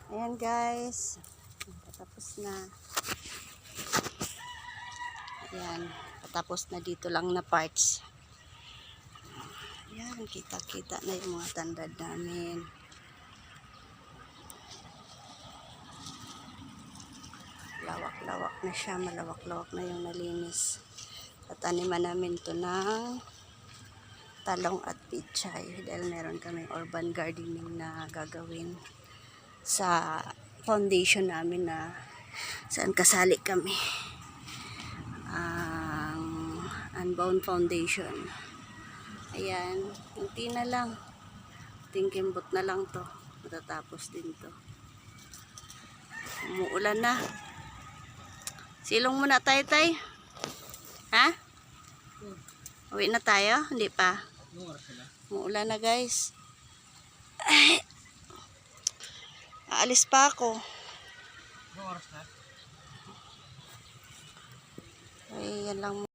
Ayan guys, patapos na. Ayan, patapos na dito lang na parts. Ayan, kita-kita na yung mga tandad namin. Lawak-lawak na siya, malawak-lawak na yung nalinis. At animan namin to ng talong at pichay dahil meron kaming urban gardening na gagawin sa foundation namin na saan kasali kami, ang Unbound Foundation. Ayan, kunti na lang, tingkimbot na lang to, matatapos din to. Umuulan na. Silong muna tayo, tay. Ha? Uwi na tayo? Hindi pa. Umuulan na guys. Ay, aalis pa ako. Ay, yan lang.